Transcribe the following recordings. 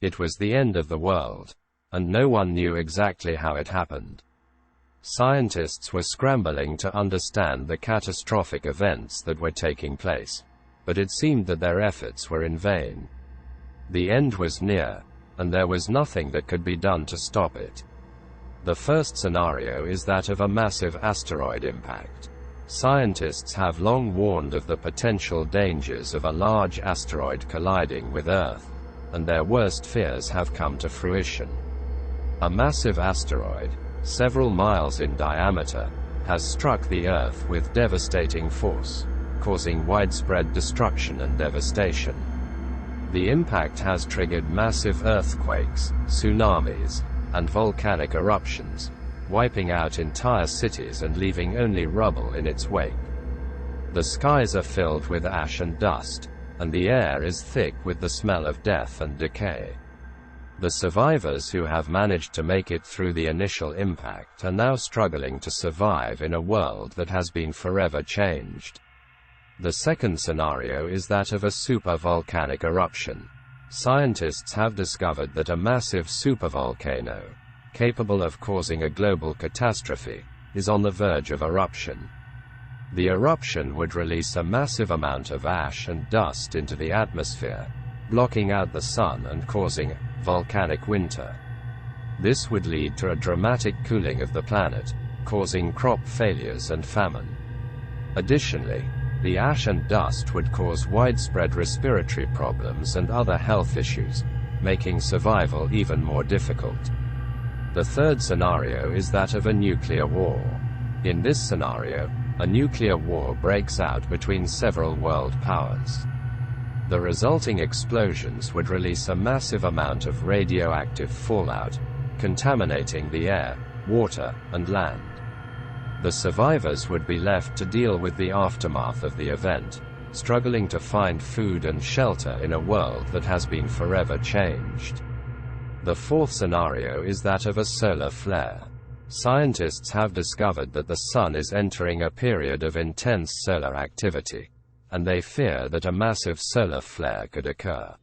It was the end of the world, and no one knew exactly how it happened. Scientists were scrambling to understand the catastrophic events that were taking place, but it seemed that their efforts were in vain. The end was near, and there was nothing that could be done to stop it. The first scenario is that of a massive asteroid impact. Scientists have long warned of the potential dangers of a large asteroid colliding with Earth, and their worst fears have come to fruition. A massive asteroid, several miles in diameter, has struck the Earth with devastating force, causing widespread destruction and devastation. The impact has triggered massive earthquakes, tsunamis, and volcanic eruptions, wiping out entire cities and leaving only rubble in its wake. The skies are filled with ash and dust, and the air is thick with the smell of death and decay. The survivors who have managed to make it through the initial impact are now struggling to survive in a world that has been forever changed. The second scenario is that of a supervolcanic eruption. Scientists have discovered that a massive supervolcano, capable of causing a global catastrophe, is on the verge of eruption. The eruption would release a massive amount of ash and dust into the atmosphere, blocking out the sun and causing volcanic winter. This would lead to a dramatic cooling of the planet, causing crop failures and famine. Additionally, the ash and dust would cause widespread respiratory problems and other health issues, making survival even more difficult. The third scenario is that of a nuclear war. In this scenario, a nuclear war breaks out between several world powers. The resulting explosions would release a massive amount of radioactive fallout, contaminating the air, water, and land. The survivors would be left to deal with the aftermath of the event, struggling to find food and shelter in a world that has been forever changed. The fourth scenario is that of a solar flare. Scientists have discovered that the Sun is entering a period of intense solar activity, and they fear that a massive solar flare could occur.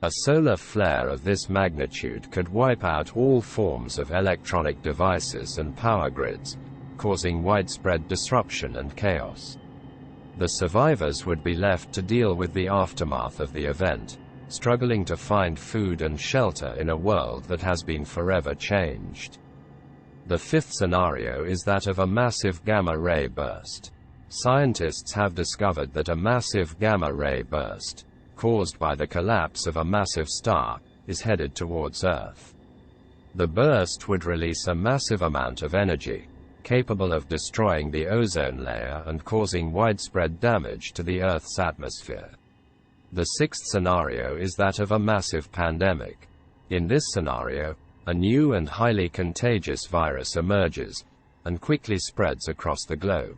A solar flare of this magnitude could wipe out all forms of electronic devices and power grids, causing widespread disruption and chaos. The survivors would be left to deal with the aftermath of the event, struggling to find food and shelter in a world that has been forever changed. The fifth scenario is that of a massive gamma-ray burst. Scientists have discovered that a massive gamma-ray burst, caused by the collapse of a massive star, is headed towards Earth. The burst would release a massive amount of energy, capable of destroying the ozone layer and causing widespread damage to the Earth's atmosphere. The sixth scenario is that of a massive pandemic. In this scenario, a new and highly contagious virus emerges, and quickly spreads across the globe.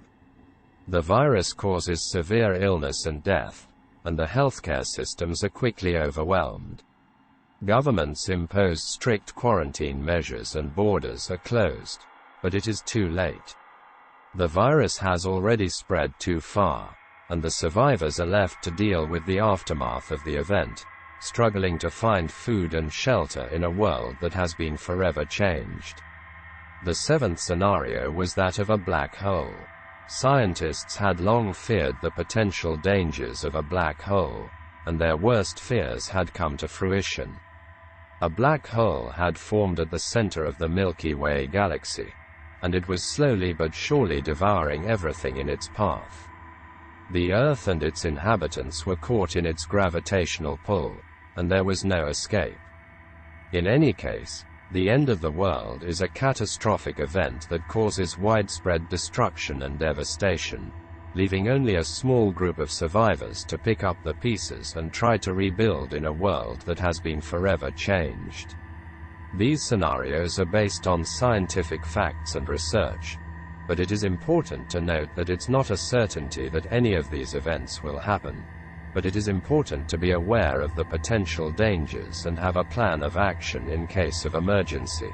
The virus causes severe illness and death, and the healthcare systems are quickly overwhelmed. Governments impose strict quarantine measures and borders are closed, but it is too late. The virus has already spread too far, and the survivors are left to deal with the aftermath of the event, struggling to find food and shelter in a world that has been forever changed. The seventh scenario was that of a black hole. Scientists had long feared the potential dangers of a black hole, and their worst fears had come to fruition. A black hole had formed at the center of the Milky Way galaxy, and it was slowly but surely devouring everything in its path. The Earth and its inhabitants were caught in its gravitational pull, and there was no escape. In any case, the end of the world is a catastrophic event that causes widespread destruction and devastation, leaving only a small group of survivors to pick up the pieces and try to rebuild in a world that has been forever changed. These scenarios are based on scientific facts and research, but it is important to note that it's not a certainty that any of these events will happen, but it is important to be aware of the potential dangers and have a plan of action in case of emergency.